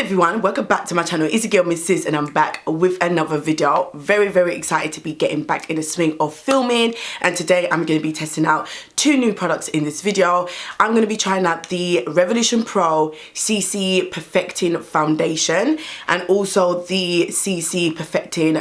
everyone, welcome back to my channel. It's your girl Miss Sydz and I'm back with another video. Very excited to be getting back in the swing of filming, and today I'm going to be testing out two new products in this video. I'm going to be trying out the Revolution Pro CC Perfecting Foundation and also the CC Perfecting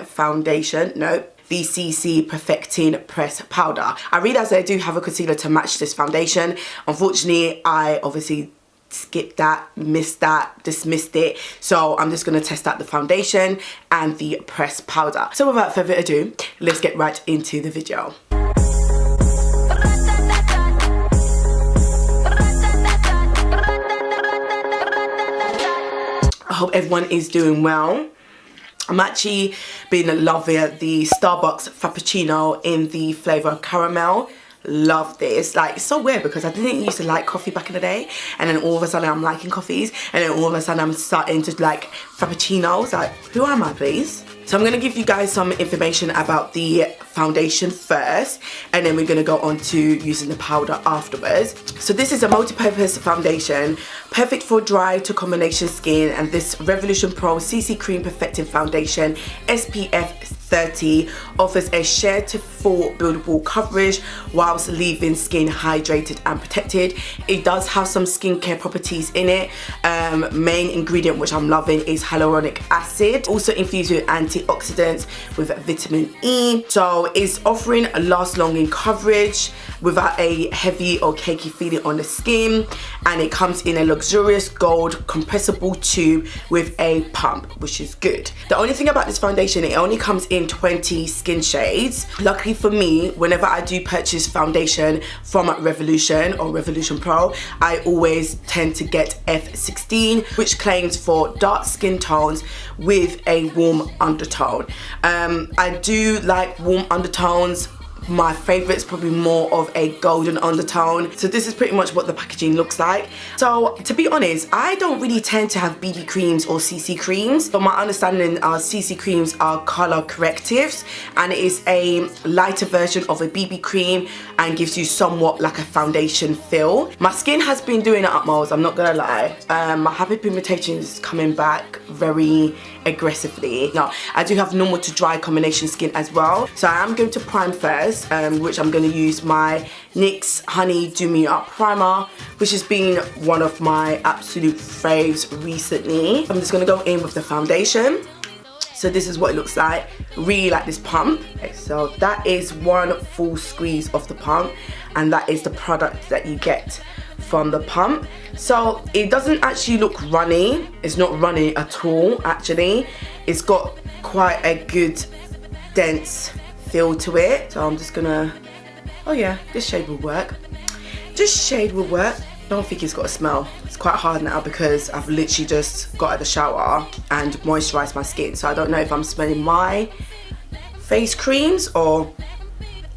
Press Powder. I realised I do have a concealer to match this foundation. Unfortunately, I obviously skipped that, missed that, dismissed it. So I'm just going to test out the foundation and the press powder. So without further ado, let's get right into the video. I hope everyone is doing well. I'm actually been loving the Starbucks Frappuccino in the flavour caramel. Love this. Like, it's so weird because I didn't used to like coffee back in the day, and then all of a sudden I'm liking coffees, and then all of a sudden I'm starting to like frappuccinos. Like, who am I, please? So I'm going to give you guys some information about the foundation first, and then we're going to go on to using the powder afterwards. So this is a multi-purpose foundation, perfect for dry to combination skin, and this Revolution Pro CC Cream Perfecting Foundation SPF 30 offers a sheer to full buildable coverage whilst leaving skin hydrated and protected. It does have some skincare properties in it. Main ingredient which I'm loving is hyaluronic acid, also infused with antioxidants with vitamin E. So it's offering a last longing coverage without a heavy or cakey feeling on the skin, and it comes in a luxurious gold compressible tube with a pump, which is good. The only thing about this foundation, it only comes in 20 skin shades. Luckily for me, whenever I do purchase foundation from Revolution or Revolution Pro, I always tend to get F16, which claims for dark skin tones with a warm undertone. I do like warm undertones. My favourite is probably more of a golden undertone. So this is pretty much what the packaging looks like. So to be honest, I don't really tend to have BB creams or CC creams, but my understanding CC creams are colour correctives, and it is a lighter version of a BB cream and gives you somewhat like a foundation feel. My skin has been doing it utmost, I'm not gonna lie. My happy pigmentation is coming back very aggressively. Now, I do have normal to dry combination skin as well, so I am going to prime first, which I'm going to use my NYX Honey Do Me Up Primer, which has been one of my absolute faves recently. I'm just going to go in with the foundation. So this is what it looks like. Really like this pump. Okay, so that is one full squeeze of the pump, and that is the product that you get from the pump. So it doesn't actually look runny. It's not runny at all, actually. It's got quite a good dense feel to it. So I'm just gonna, oh yeah, this shade will work. This shade will work. I don't think it's got a smell. It's quite hard now because I've literally just got out of the shower and moisturised my skin. So I don't know if I'm smelling my face creams or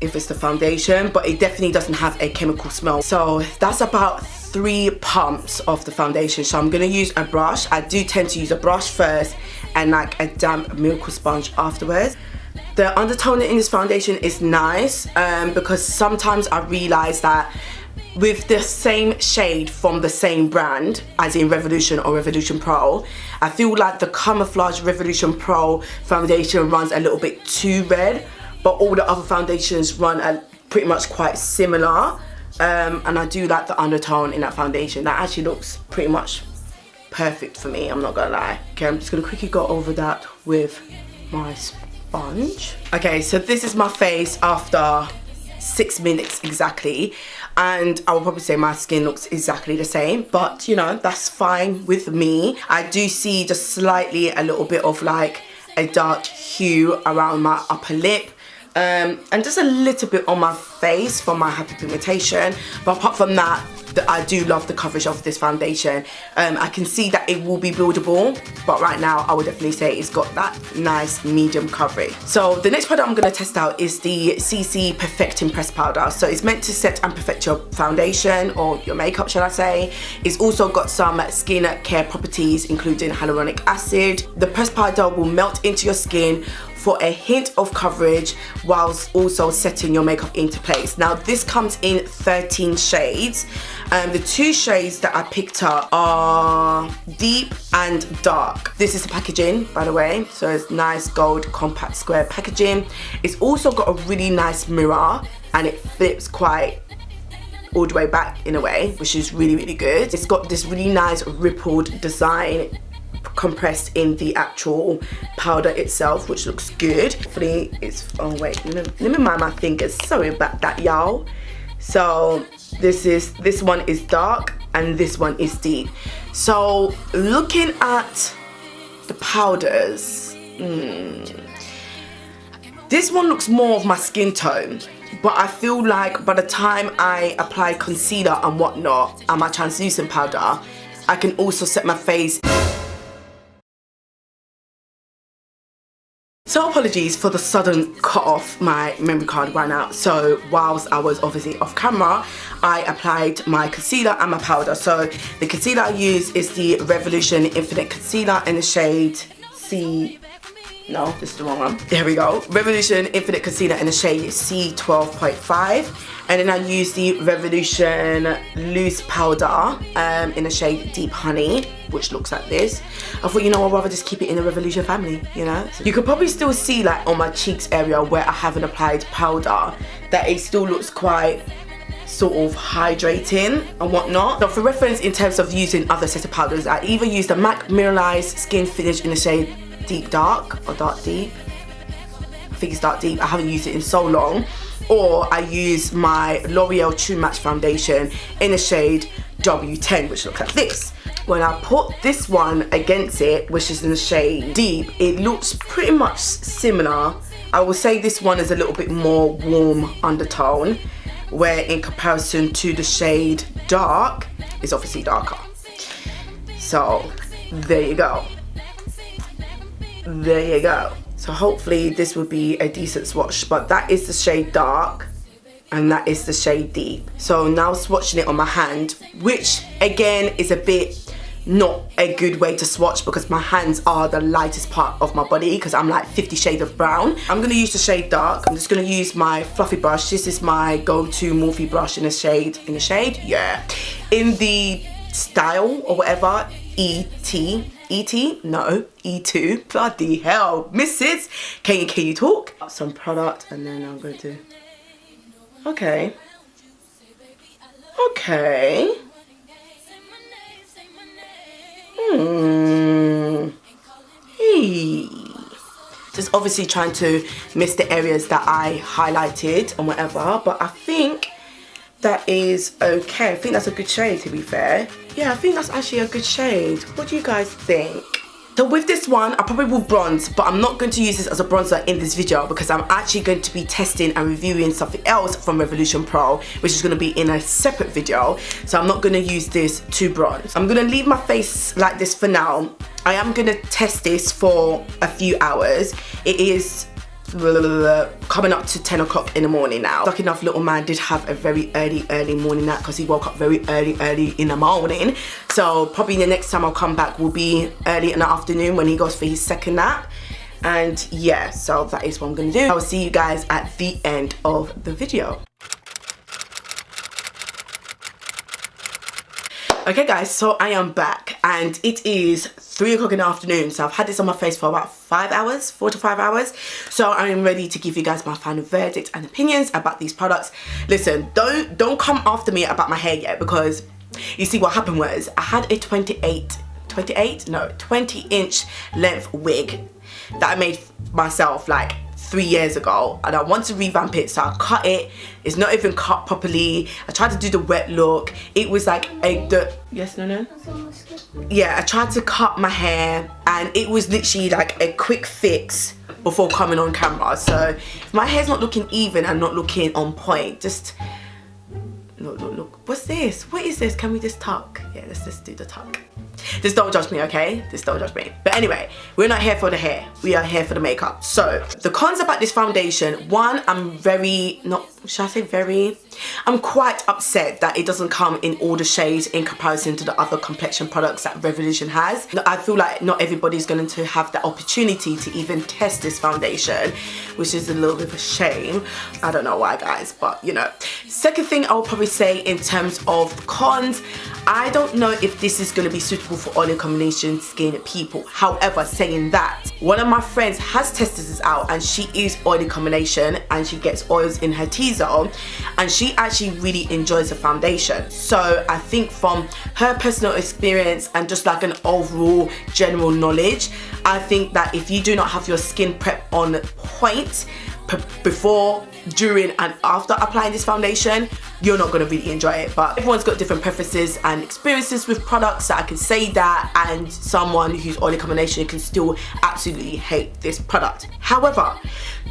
if it's the foundation, but it definitely doesn't have a chemical smell. So that's about 3 pumps of the foundation. So I'm gonna use a brush. I do tend to use a brush first and like a damp miracle sponge afterwards. The undertone in this foundation is nice because sometimes I realise that with the same shade from the same brand, as in Revolution or Revolution Pro, I feel like the Camouflage Revolution Pro foundation runs a little bit too red, but all the other foundations run pretty much quite similar. And I do like the undertone in that foundation. That actually looks pretty much perfect for me, I'm not gonna lie. Okay, I'm just gonna quickly go over that with my sponge. Okay, so this is my face after 6 minutes exactly, and I will probably say my skin looks exactly the same, but you know, that's fine with me. I do see just slightly a little bit of like a dark hue around my upper lip, and just a little bit on my face from my happy pigmentation, but apart from that, I do love the coverage of this foundation. I can see that it will be buildable, but right now I would definitely say it's got that nice medium coverage. So the next product I'm going to test out is the CC Perfecting Press Powder. So it's meant to set and perfect your foundation or your makeup, shall I say. It's also got some skin care properties including hyaluronic acid. The press powder will melt into your skin for a hint of coverage whilst also setting your makeup into place. face. Now this comes in 13 shades. The 2 shades that I picked up are deep and dark. This is the packaging, by the way. So it's nice gold compact square packaging. It's also got a really nice mirror and it flips quite all the way back in a way, which is really, really good. It's got this really nice rippled design compressed in the actual powder itself, which looks good. Hopefully it's, oh wait, let me mind my fingers, sorry about that, y'all. So this one is dark and this one is deep. So looking at the powders, this one looks more of my skin tone, but I feel like by the time I apply concealer and whatnot and my translucent powder, I can also set my face. So apologies for the sudden cut off, my memory card ran out. So whilst I was obviously off camera, I applied my concealer and my powder. So the concealer I use is the Revolution Infinite Concealer in the shade C. No, this is the wrong one. There we go. Revolution Infinite Concealer in the shade C12.5. And then I use the Revolution Loose Powder in the shade Deep Honey, which looks like this. I thought, you know, I'd rather just keep it in the Revolution family, you know? So you can probably still see, like, on my cheeks area where I haven't applied powder, that it still looks quite sort of hydrating and whatnot. So for reference, in terms of using other sets of powders, I either use the MAC Mineralized Skin Finish in the shade Deep Dark or Dark Deep. I think it's Dark Deep. I haven't used it in so long. Or I use my L'Oreal True Match Foundation in the shade W10, which looks like this. When I put this one against it, which is in the shade Deep, it looks pretty much similar. I will say this one is a little bit more warm undertone, where in comparison to the shade Dark, it's obviously darker. So there you go. There you go. So hopefully this will be a decent swatch, but that is the shade Dark and that is the shade Deep. So now swatching it on my hand, which again is a bit not a good way to swatch because my hands are the lightest part of my body because I'm like 50 shades of brown. I'm going to use the shade Dark. I'm just going to use my fluffy brush. This is my go-to Morphe brush in the shade, yeah, in the style or whatever, E2, bloody hell, Miss Sydz, can you talk? Some product and then I'm going to, okay, hey. Just obviously trying to miss the areas that I highlighted and whatever, but I think that is okay. I think that's a good shade, to be fair. Yeah, I think that's actually a good shade. What do you guys think? So with this one, I probably will bronze, but I'm not going to use this as a bronzer in this video because I'm actually going to be testing and reviewing something else from Revolution Pro, which is going to be in a separate video. So I'm not going to use this to bronze. I'm going to leave my face like this for now. I am going to test this for a few hours. It is coming up to 10 o'clock in the morning now. Lucky enough, little man did have a very early morning nap because he woke up very early in the morning. So probably the next time I'll come back will be early in the afternoon when he goes for his second nap. And yeah, so that is what I'm gonna do. I will see you guys at the end of the video. Okay guys, so I am back and it is 3 o'clock in the afternoon. So I've had this on my face for about 5 hours, 4 to 5 hours. So I am ready to give you guys my final verdict and opinions about these products. Listen, don't come after me about my hair yet because you see what happened was I had a 20 inch length wig that I made myself like 3 years ago and I want to revamp it, so I cut it. It's not even cut properly. I tried to do the wet look. It was like yeah, I tried to cut my hair and it was literally like a quick fix before coming on camera. So if my hair's not looking even and not looking on point, just look. What's this? What is this? Can we just tuck? Yeah, let's just do the tuck. Just don't judge me, okay? Just don't judge me. But anyway, we're not here for the hair. We are here for the makeup. So the cons about this foundation, one, I'm very, not should I say very? I'm quite upset that it doesn't come in all the shades in comparison to the other complexion products that Revolution has. I feel like not everybody's going to have the opportunity to even test this foundation, which is a little bit of a shame. I don't know why, guys, but you know. Second thing I would probably say in terms of cons, I don't know if this is going to be suitable for oily combination skin people. However, saying that, one of my friends has tested this out and she is oily combination and she gets oils in her T-zone and she actually really enjoys the foundation. So I think from her personal experience and just like an overall general knowledge, I think that if you do not have your skin prep on point before, during and after applying this foundation, you're not going to really enjoy it. But everyone's got different preferences and experiences with products, so I can say that, and someone who's oily combination can still absolutely hate this product. However,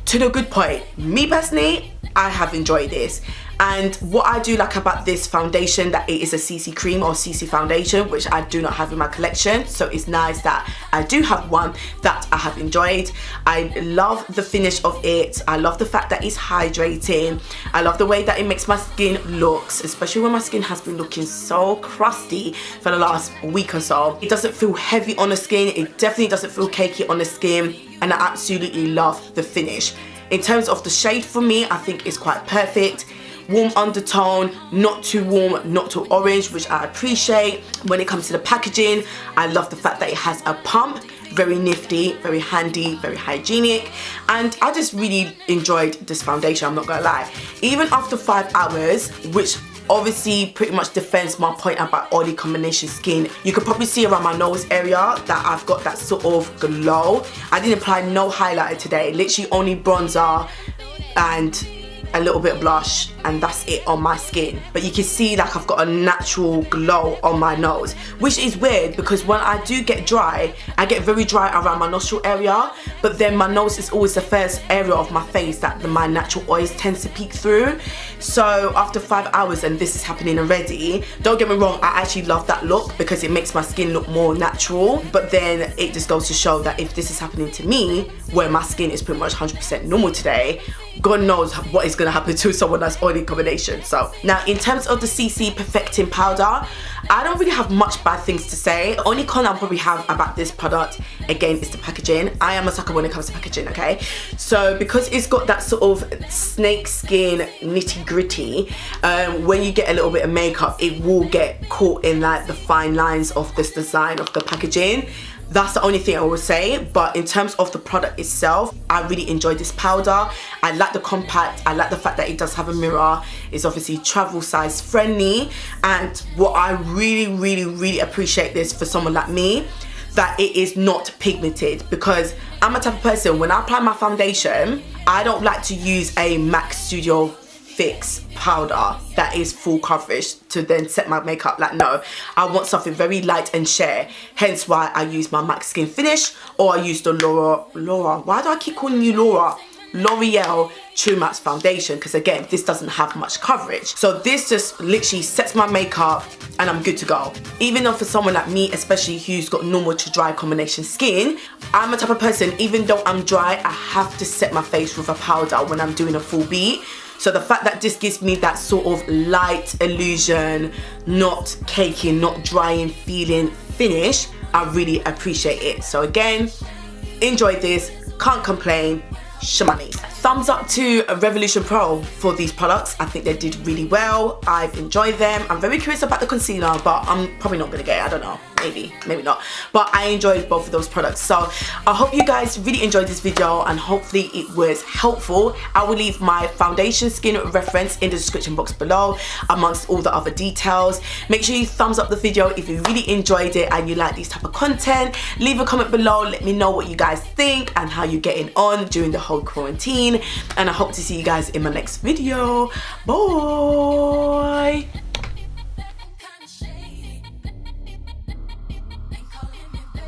to the good point, me personally, I have enjoyed this. And what I do like about this foundation, that it is a CC cream or CC foundation, which I do not have in my collection, so it's nice that I do have one that I have enjoyed. I love the finish of it. I love the fact that it's hydrating. I love the way that it makes my skin looks, especially when my skin has been looking so crusty for the last week or so. It doesn't feel heavy on the skin. It definitely doesn't feel cakey on the skin, and I absolutely love the finish. In terms of the shade, for me, I think it's quite perfect. Warm undertone, not too warm, not too orange, which I appreciate. When it comes to the packaging, I love the fact that it has a pump. Very nifty, very handy, very hygienic, and I just really enjoyed this foundation, I'm not gonna lie. Even after 5 hours, which obviously pretty much defends my point about oily combination skin, you can probably see around my nose area that I've got that sort of glow. I didn't apply no highlighter today, literally only bronzer and a little bit of blush, and that's it on my skin. But you can see like I've got a natural glow on my nose, which is weird because when I do get dry, I get very dry around my nostril area, but then my nose is always the first area of my face that my natural oils tends to peek through. So after 5 hours and this is happening already, don't get me wrong, I actually love that look because it makes my skin look more natural, but then it just goes to show that if this is happening to me, where my skin is pretty much 100% normal today, God knows what is going to happen to someone that's oily combination. So now in terms of the CC perfecting powder, I don't really have much bad things to say. The only con I'll probably have about this product, again, is the packaging. I am a sucker when it comes to packaging, okay? So because it's got that sort of snake skin nitty gritty, when you get a little bit of makeup, it will get caught in like the fine lines of this design of the packaging. That's the only thing I would say, but in terms of the product itself, I really enjoyed this powder. I like the compact, I like the fact that it does have a mirror. It's obviously travel size friendly, and what I really appreciate this for someone like me, that it is not pigmented, because I'm a type of person, when I apply my foundation, I don't like to use a MAC Studio Fix powder that is full coverage to then set my makeup. Like, no, I want something very light and sheer, hence why I use my MAC Skin Finish, or I use the Laura, why do I keep calling you Laura? L'Oreal True Matte Foundation, because again, this doesn't have much coverage. So this just literally sets my makeup and I'm good to go. Even though for someone like me, especially who's got normal to dry combination skin, I'm a type of person, even though I'm dry, I have to set my face with a powder when I'm doing a full beat. So the fact that this gives me that sort of light illusion, not caking, not drying feeling finish, I really appreciate it. So again, enjoyed this, can't complain. Shamani. Thumbs up to Revolution Pro for these products. I think they did really well. I've enjoyed them. I'm very curious about the concealer, but I'm probably not gonna get it. I don't know, maybe not. But I enjoyed both of those products. So I hope you guys really enjoyed this video and hopefully it was helpful. I will leave my foundation skin reference in the description box below, amongst all the other details. Make sure you thumbs up the video if you really enjoyed it and you like these type of content. Leave a comment below, let me know what you guys think and how you're getting on during the whole quarantine, and I hope to see you guys in my next video. Bye.